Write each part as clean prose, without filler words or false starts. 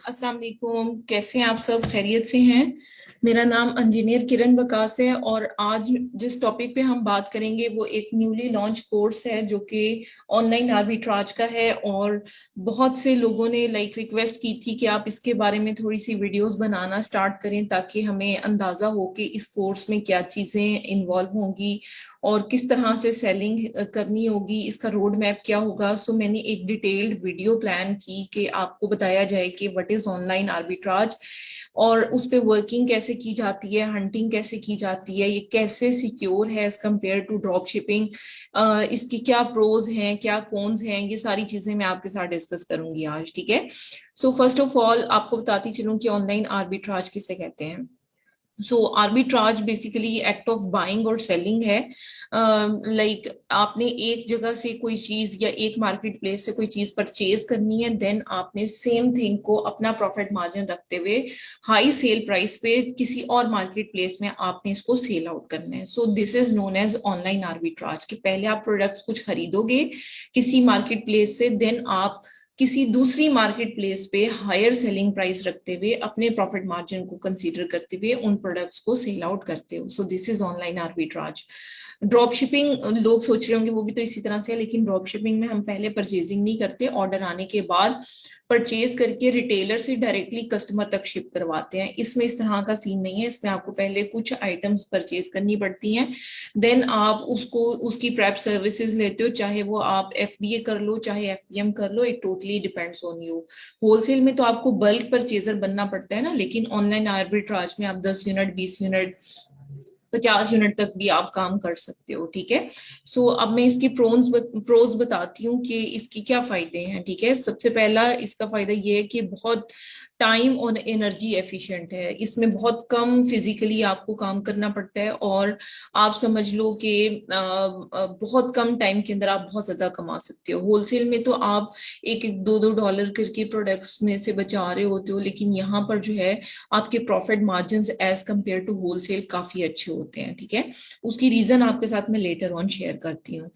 अस्सलाम वालेकुम, कैसे हैं आप सब? खैरियत से हैं? मेरा नाम इंजीनियर किरण वकास है और आज जिस टॉपिक पे हम बात करेंगे वो एक न्यूली लॉन्च कोर्स है जो कि ऑनलाइन आर्बिट्राज का है। और बहुत से लोगों ने रिक्वेस्ट की थी कि आप इसके बारे में थोड़ी सी वीडियोस बनाना स्टार्ट करें ताकि हमें अंदाजा हो कि इस कोर्स में क्या चीजें इन्वॉल्व होंगी और किस तरह से सेलिंग करनी होगी, इसका रोड मैप क्या होगा। सो मैंने एक डिटेल्ड वीडियो प्लान की कि आपको बताया जाए कि व्हाट इज ऑनलाइन आर्बिट्राज और उस पे वर्किंग कैसे की जाती है, हंटिंग कैसे की जाती है, ये कैसे सिक्योर है as compare to drop shipping, इसकी क्या प्रोज हैं क्या कॉन्स हैं, ये सारी चीजें मैं आपके साथ डिस्कस करूंगी आज। ठीक है। सो फर्स्ट ऑफ ऑल आपको बताती चलूं कि ऑनलाइन आर्बिट्राज किसे कहते हैं। सो arbitrage basically act of buying और सेलिंग है। आपने एक जगह से कोई चीज या एक मार्केट प्लेस से कोई चीज परचेज करनी है, देन आपने सेम थिंग को अपना प्रॉफिट मार्जिन रखते हुए हाई सेल प्राइस पे किसी और मार्केट प्लेस में आपने इसको सेल आउट करना है। So this is known as online arbitrage कि पहले आप प्रोडक्ट्स कुछ खरीदोगे किसी मार्केट प्लेस से, देन आप किसी दूसरी मार्केट प्लेस पे हायर सेलिंग प्राइस रखते हुए अपने प्रॉफिट मार्जिन को कंसीडर करते हुए उन प्रोडक्ट्स को सेल आउट करते हो। सो this is online arbitrage. Drop shipping लोग सोच रहे होंगे वो भी तो इसी तरह से है, लेकिन ड्रॉप शिपिंग में हम पहले परचेजिंग नहीं करते, ऑर्डर आने के बाद परचेज करके रिटेलर से डायरेक्टली कस्टमर तक शिप करवाते हैं। इसमें इस तरह का सीन नहीं है, इसमें आपको पहले कुछ आइटम्स परचेज करनी पड़ती हैं, देन आप उसको उसकी प्रेप सर्विसेज लेते हो, चाहे वो आप एफबीए कर लो चाहे एफपीएम कर लो, it totally depends on you. Wholesale में तो आपको बल्क परचेजर बनना पड़ता है ना, लेकिन ऑनलाइन आर्बिट्राज में आप 10 यूनिट 20 यूनिट 50 यूनिट तक भी आप काम कर सकते हो। ठीक है। सो अब मैं इसकी प्रोज बताती हूँ कि इसकी क्या फायदे हैं। ठीक है। सबसे पहला इसका फायदा ये है कि बहुत टाइम और एनर्जी एफिशिएंट है, इसमें बहुत कम फिजिकली आपको काम करना पड़ता है और आप समझ लो कि बहुत कम टाइम के अंदर आप बहुत ज्यादा कमा सकते हो। होलसेल में तो आप एक एक दो दो डॉलर करके प्रोडक्ट्स में से बचा रहे होते हो, लेकिन यहाँ पर जो है आपके profit margin as compare to wholesale काफी अच्छे होते हैं। ठीक है। उसकी रीजन आपके साथ मैं लेटर ऑन शेयर करती हूँ।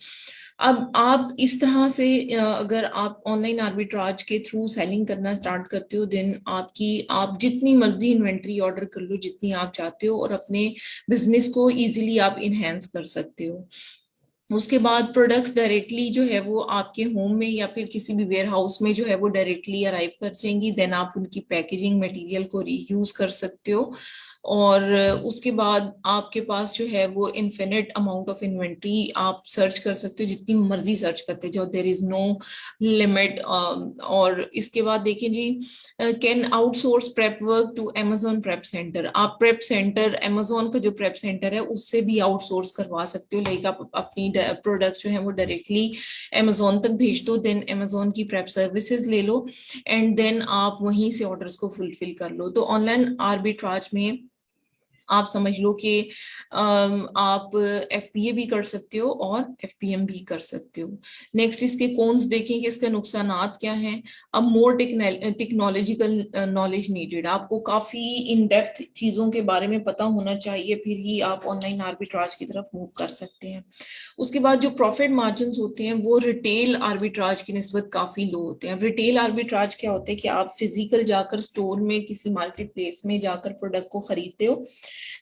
अब आप इस तरह से अगर आप ऑनलाइन आर्बिट्राज के थ्रू सेलिंग करना स्टार्ट करते हो, देन आप जितनी मर्जी इन्वेंट्री ऑर्डर कर लो जितनी आप चाहते हो और अपने बिजनेस को इजीली आप इनहेंस कर सकते हो। उसके बाद प्रोडक्ट्स डायरेक्टली जो है वो आपके होम में या फिर किसी भी वेयर हाउस में जो है वो डायरेक्टली अराइव कर जाएंगी, देन आप उनकी पैकेजिंग मटेरियल को रीयूज कर सकते हो। और उसके बाद आपके पास जो है वो इन्फिनिट अमाउंट ऑफ इन्वेंट्री आप सर्च कर सकते हो, जितनी मर्जी सर्च करते जाओ, देयर इज नो लिमिट। और इसके बाद देखिए ji, can outsource prep work to Amazon prep center. आप प्रेप सेंटर अमेजोन का जो प्रेप सेंटर है उससे भी आउटसोर्स करवा सकते हो, लाइक आप अपनी प्रोडक्ट्स जो है वो डायरेक्टली अमेजोन तक भेज दो, देन अमेजोन की प्रेप सर्विसेज ले लो एंड देन आप वहीं से ऑर्डर्स को फुलफिल कर लो। तो ऑनलाइन आर्बिट्राज में आप समझ लो कि आप एफपीए भी कर सकते हो और एफपीएम भी कर सकते हो। नेक्स्ट इसके कॉन्स देखेंगे, इसके नुकसानात क्या हैं। अब मोर टेक्नोलॉजिकल नॉलेज नीडेड, आपको काफी इन डेप्थ चीजों के बारे में पता होना चाहिए, फिर ही आप ऑनलाइन आर्बिट्राज की तरफ मूव कर सकते हैं। उसके बाद जो प्रॉफिट मार्जिन होते हैं वो रिटेल आर्बिट्राज की निस्बत काफी लो होते हैं। रिटेल आर्बिट्राज क्या होता है कि आप फिजिकल जाकर स्टोर में किसी मार्केट प्लेस में जाकर प्रोडक्ट को खरीदते हो,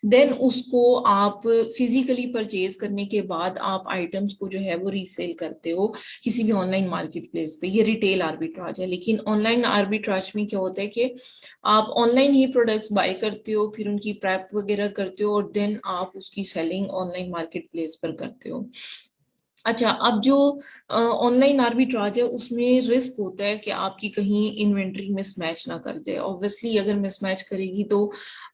देन उसको आप फिजिकली परचेज करने के बाद आप आइटम्स को जो है वो रीसेल करते हो किसी भी ऑनलाइन मार्केट प्लेस पे, ये रिटेल आर्बिट्राज है। लेकिन ऑनलाइन आर्बिट्राज में क्या होता है कि आप ऑनलाइन ही प्रोडक्ट्स बाय करते हो, फिर उनकी प्रैप वगैरह करते हो और देन आप उसकी सेलिंग ऑनलाइन मार्केट प्लेस पर करते हो। अच्छा, अब जो ऑनलाइन आर्बिट्राज है उसमें रिस्क होता है कि आपकी कहीं इन्वेंट्री मिसमैच ना कर जाए। ऑब्वियसली अगर मिसमैच करेगी तो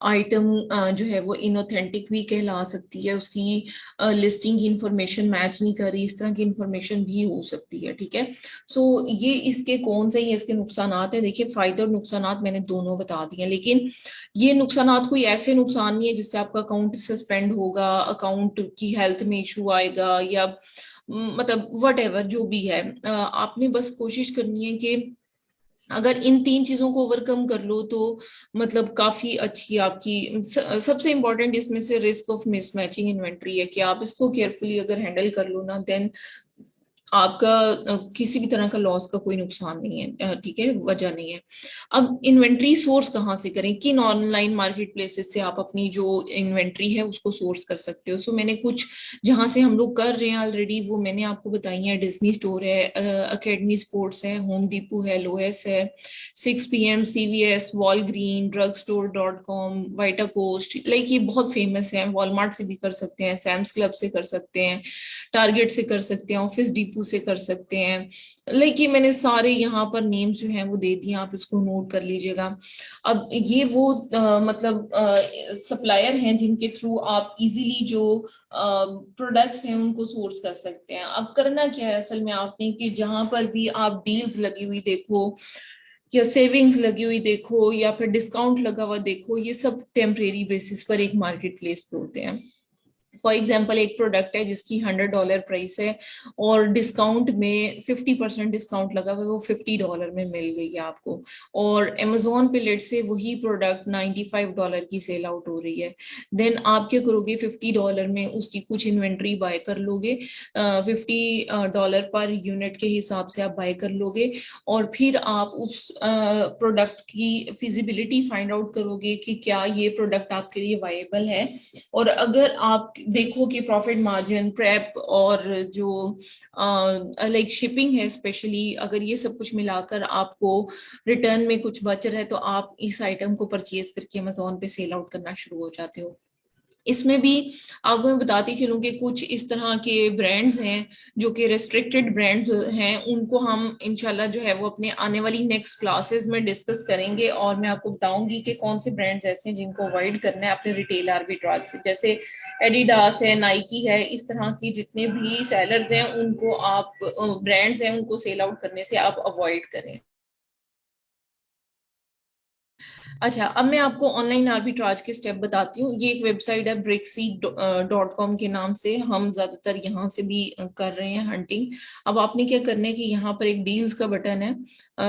आइटम जो है वो इनऑथेंटिक भी कहला सकती है, उसकी लिस्टिंग की इंफॉर्मेशन मैच नहीं कर रही, इस तरह की इंफॉर्मेशन भी हो सकती है। ठीक है। सो ये इसके कौन से ही इसके नुकसान है। देखिए, फायदे और नुकसान मैंने दोनों बता दिए, लेकिन ये नुकसान कोई ऐसे नुकसान नहीं है जिससे आपका अकाउंट सस्पेंड होगा, अकाउंट की हेल्थ में इशू आएगा, या मतलब वट एवर जो भी है। आपने बस कोशिश करनी है कि अगर इन तीन चीजों को ओवरकम कर लो तो मतलब काफी अच्छी आपकी सबसे इंपॉर्टेंट इसमें से रिस्क ऑफ मिसमैचिंग इन्वेंट्री है कि आप इसको केयरफुली अगर हैंडल कर लो ना, देन आपका किसी भी तरह का लॉस का कोई नुकसान नहीं है, ठीक है, वजह नहीं है। अब इन्वेंट्री सोर्स कहाँ से करें, किन ऑनलाइन मार्केट प्लेसेस से आप अपनी जो इन्वेंट्री है उसको सोर्स कर सकते हो। सो मैंने कुछ जहां से हम लोग कर रहे हैं ऑलरेडी वो मैंने आपको बताई है। डिज्नी स्टोर है, अकेडमी स्पोर्ट्स है, होम डिपो है, लोएस है, 6 PM, CVS, Walgreens, drug store .com, Vitacost, like ये बहुत फेमस है। वॉलमार्ट से भी कर सकते हैं, सैम्स क्लब से कर सकते हैं, टारगेट से कर सकते हैं, ऑफिस डिपो से कर सकते हैं। लाइक ये मैंने सारे यहाँ पर नेम्स जो हैं वो दे दिए, आप इसको नोट कर लीजिएगा। अब ये वो मतलब सप्लायर हैं जिनके थ्रू आप इजीली जो प्रोडक्ट्स हैं उनको सोर्स कर सकते हैं। अब करना क्या है असल में आपने, कि जहां पर भी आप डील्स लगी हुई देखो या सेविंग्स लगी हुई देखो या फिर डिस्काउंट लगा हुआ देखो, ये सब टेम्परेरी बेसिस पर एक मार्केट प्लेस पे होते हैं। फॉर एग्जाम्पल एक प्रोडक्ट है जिसकी $100 प्राइस है और डिस्काउंट में 50% डिस्काउंट लगा हुआ है, वो $50 में मिल गई है आपको। और अमेजोन पे लेट से वही प्रोडक्ट $95 की सेल आउट हो रही है। देन आप क्या करोगे, $50 में उसकी कुछ इन्वेंट्री बाय कर लोगे, $50 पर यूनिट के हिसाब से आप बाय कर लोगे। और फिर आप उस प्रोडक्ट की फिजिबिलिटी फाइंड आउट करोगे कि क्या ये प्रोडक्ट आपके लिए वायबल है। और अगर आप देखो कि प्रॉफिट मार्जिन, प्रेप और जो लाइक शिपिंग है स्पेशली, अगर ये सब कुछ मिलाकर आपको रिटर्न में कुछ बच रहा है तो आप इस आइटम को परचेज करके अमेजोन पे सेल आउट करना शुरू हो जाते हो। इसमें भी आपको मैं बताती चलूं कि कुछ इस तरह के ब्रांड्स हैं जो कि रेस्ट्रिक्टेड ब्रांड्स हैं, उनको हम इंशाल्लाह जो है वो अपने आने वाली नेक्स्ट क्लासेस में डिस्कस करेंगे। और मैं आपको बताऊंगी कि कौन से ब्रांड्स ऐसे हैं जिनको अवॉइड करना है अपने रिटेल आर्बिट्राज से, जैसे एडिडास है, नाइकी है, इस तरह की जितने भी सेलर्स हैं उनको आप, ब्रांड्स हैं उनको सेल आउट करने से आप अवॉइड करें। अच्छा, अब मैं आपको ऑनलाइन आर्बिट्राज के स्टेप बताती हूँ। ये एक वेबसाइट है Brixie.com के नाम से, हम ज्यादातर यहाँ से भी कर रहे हैं हंटिंग। अब आपने क्या करना है कि यहाँ पर एक डील्स का बटन है,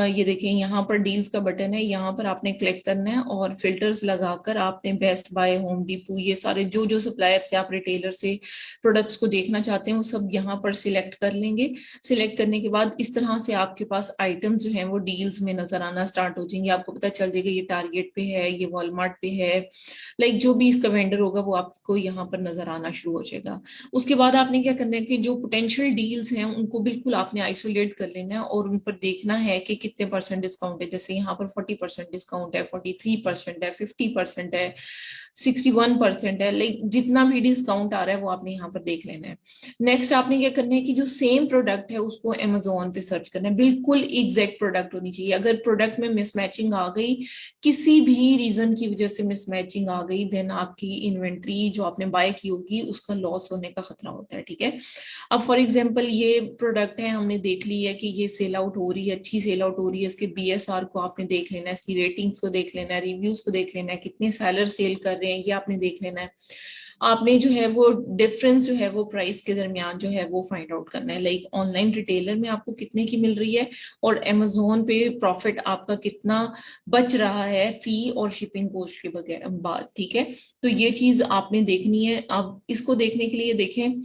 ये देखें यहाँ पर डील्स का बटन है, यहाँ पर आपने क्लिक करना है और फिल्टर्स लगाकर आपने बेस्ट बाय, होम डिपो, ये सारे जो जो सप्लायर से आप रिटेलर से प्रोडक्ट्स को देखना चाहते हैं वो सब यहाँ पर सिलेक्ट कर लेंगे। सिलेक्ट करने के बाद इस तरह से आपके पास आइटम जो है वो डील्स में नजर आना स्टार्ट हो जाएंगे। आपको पता चल जाएगा ये टारगेट पे है, ये वॉलमार्ट पे है, लाइक जो भी इसका वेंडर होगा वो आपको यहाँ पर नजर आना शुरू हो जाएगा। उसके बाद आपने क्या करना है कि जो पोटेंशियल डील्स हैं उनको बिल्कुल आपने आइसोलेट कर लेना है और उन पर देखना है कि कितने परसेंट डिस्काउंट है। जैसे यहाँ पर 40% डिस्काउंट है, 43% है, 50% है, 61% है, लाइक जितना भी डिस्काउंट आ रहा है वो आपने यहाँ पर देख लेना है। नेक्स्ट आपने क्या करना है कि जो सेम प्रोडक्ट है उसको अमेजोन पे सर्च करना है, बिल्कुल एग्जैक्ट प्रोडक्ट होनी चाहिए। अगर प्रोडक्ट में मिसमैचिंग आ गई, किसी भी रीजन की वजह से मिसमैचिंग आ गई, देन आपकी इन्वेंट्री जो आपने बाय की होगी उसका लॉस होने का खतरा होता है, ठीक है। अब फॉर एग्जांपल ये प्रोडक्ट है, हमने देख ली है कि ये सेल आउट हो रही है, अच्छी सेल आउट हो रही है, इसके BSR को आपने देख लेना है, इसकी रेटिंग्स को देख लेना है, रिव्यूज को देख लेना है, कितने सेलर सेल कर रहे हैं ये आपने देख लेना है। आपने जो है वो डिफरेंस जो है वो प्राइस के दरमियान जो है वो फाइंड आउट करना है, लाइक ऑनलाइन रिटेलर में आपको कितने की मिल रही है और अमेजोन पे प्रॉफिट आपका कितना बच रहा है फी और शिपिंग कॉस्ट के बगैर बाद, ठीक है। तो ये चीज आपने देखनी है। अब इसको देखने के लिए देखें,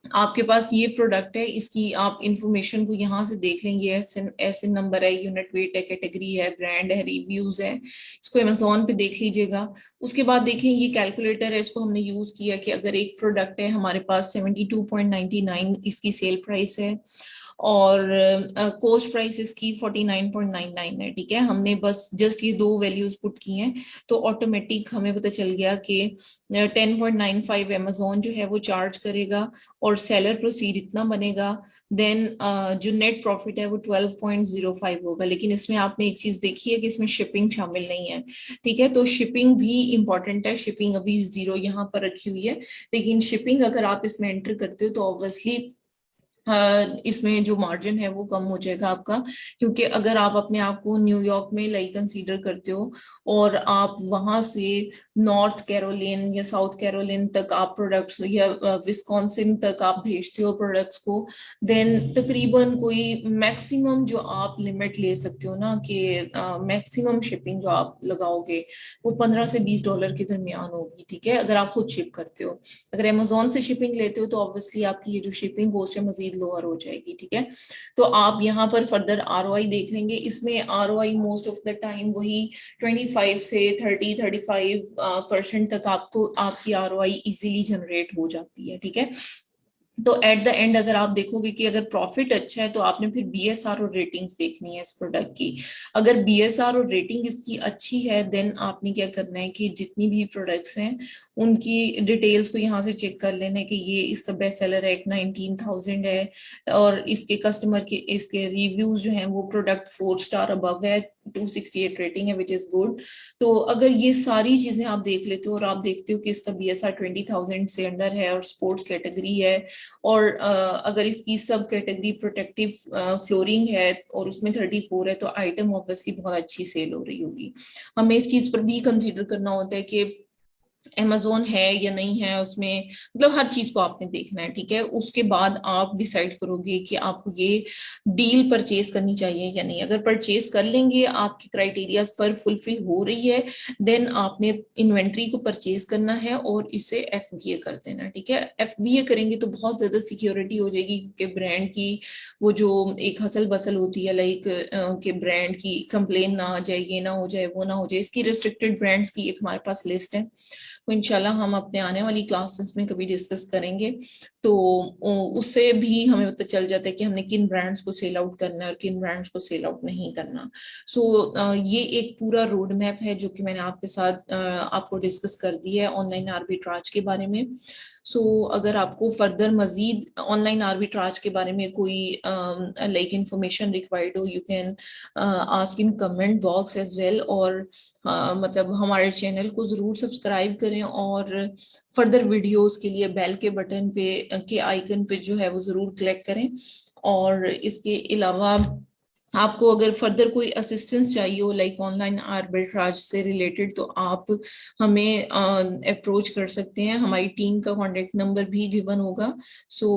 आपके पास ये प्रोडक्ट है, इसकी आप इंफॉर्मेशन को यहाँ से देख लेंगे, ऐसे नंबर है, यूनिट वेट है, कैटेगरी है, ब्रांड है, रिव्यूज है, इसको अमेजोन पे देख लीजिएगा। उसके बाद देखें ये कैलकुलेटर है, इसको हमने यूज किया कि अगर एक प्रोडक्ट है हमारे पास 72.99 इसकी सेल प्राइस है और कॉस्ट प्राइस इसकी 49.99 है, ठीक है। हमने बस जस्ट ये दो वैल्यूज पुट की हैं तो ऑटोमेटिक हमें पता चल गया कि 10.95 अमेजोन जो है वो चार्ज करेगा और सेलर प्रोसीड इतना बनेगा। देन जो नेट प्रॉफिट है वो 12.05 होगा। लेकिन इसमें आपने एक चीज देखी है कि इसमें शिपिंग शामिल नहीं है, ठीक है। तो शिपिंग भी इंपॉर्टेंट है, शिपिंग अभी 0 यहाँ पर रखी हुई है, लेकिन शिपिंग अगर आप इसमें एंटर करते हो तो ऑब्वियसली इसमें जो मार्जिन है वो कम हो जाएगा आपका। क्योंकि अगर आप अपने आप को न्यूयॉर्क में लाइक कंसीडर करते हो और आप वहां से नॉर्थ कैरोलिन या साउथ कैरोलिन तक आप प्रोडक्ट्स या विस्कॉन्सिन तक आप भेजते हो प्रोडक्ट्स को, देन तकरीबन कोई मैक्सिमम जो आप लिमिट ले सकते हो ना कि मैक्सिमम शिपिंग जो आप लगाओगे वो $15 से $20 के दरमियान होगी, ठीक है, अगर आप खुद शिप करते हो। अगर अमेजोन से शिपिंग लेते हो तो ऑब्वियसली आपकी ये जो शिपिंग कॉस्ट है मजीद लोअर हो जाएगी, ठीक है। तो आप यहाँ पर फर्दर आरओआई देख लेंगे। इसमें ROI most of the time वही 25 से 30-35% तक आपको आपकी आरओआई इजीली जनरेट हो जाती है, ठीक है। तो एट द एंड अगर आप देखोगे कि अगर प्रॉफिट अच्छा है तो आपने फिर बीएसआर और रेटिंग्स देखनी है इस प्रोडक्ट की। अगर बीएसआर और रेटिंग इसकी अच्छी है देन आपने क्या करना है कि जितनी भी प्रोडक्ट्स हैं उनकी डिटेल्स को यहाँ से चेक कर लेना है कि ये इसका बेस्ट सेलर है, एक 19,000 है और इसके कस्टमर के इसके रिव्यूज जो हैं वो प्रोडक्ट 4 स्टार अबव है, 268 रेटिंग है विच इज गुड। तो अगर ये सारी चीजें आप देख लेते हो और आप देखते हो कि इसका बीएसआर 20,000 से अंडर है और स्पोर्ट्स कैटेगरी है और अगर इसकी सब कैटेगरी प्रोटेक्टिव फ्लोरिंग है और उसमें 34 है तो आइटम ऑब्वियसली बहुत अच्छी सेल हो रही होगी। हमें इस चीज पर भी कंसीडर करना होता है कि Amazon है या नहीं है उसमें, मतलब हर चीज को आपने देखना है, ठीक है। उसके बाद आप डिसाइड करोगे कि आपको ये डील परचेज करनी चाहिए या नहीं। अगर परचेज कर लेंगे, आपके क्राइटेरियाज पर फुलफिल हो रही है, देन आपने इन्वेंट्री को परचेज करना है और इसे एफबीए कर देना, ठीक है। एफबीए करेंगे तो बहुत ज्यादा सिक्योरिटी हो जाएगी क्योंकि ब्रांड की वो जो एक हसल बसल होती है लाइक कि ब्रांड की कंप्लेन ना आ जाए, ये ना हो जाए, वो ना हो जाए। इसकी रिस्ट्रिक्टेड ब्रांड्स की एक हमारे पास लिस्ट है, तो इंशाल्लाह हम अपने आने वाली क्लासेस में कभी डिस्कस करेंगे। तो उससे भी हमें पता चल जाता है कि हमने किन ब्रांड्स को सेल आउट करना है और किन ब्रांड्स को सेल आउट नहीं करना। सो ये एक पूरा रोड मैप है जो कि मैंने आपके साथ आपको डिस्कस कर दिया है ऑनलाइन आर्बिट्राज के बारे में। सो अगर आपको फर्दर मजीद ऑनलाइन आर्बिट्राज के बारे में कोई लाइक इंफॉर्मेशन रिक्वायर्ड हो, you can ask in comment box as well. और मतलब हमारे चैनल को जरूर सब्सक्राइब करें और फर्दर वीडियोस के लिए बेल के बटन पे के आइकन पे जो है वो जरूर क्लिक करें। और इसके अलावा आपको अगर फर्दर कोई असिस्टेंस चाहिए हो लाइक ऑनलाइन आर्बिट्राज से रिलेटेड तो आप हमें अप्रोच कर सकते हैं, हमारी टीम का कॉन्टेक्ट नंबर भी गिवन होगा। सो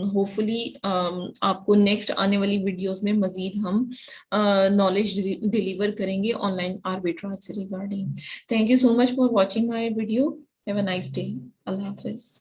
होपफुली आपको नेक्स्ट आने वाली वीडियोस में मजीद हम नॉलेज डिलीवर करेंगे ऑनलाइन आर्बिट्राज से regarding. Thank you so much for watching my video. Have a nice day. Allah Hafiz.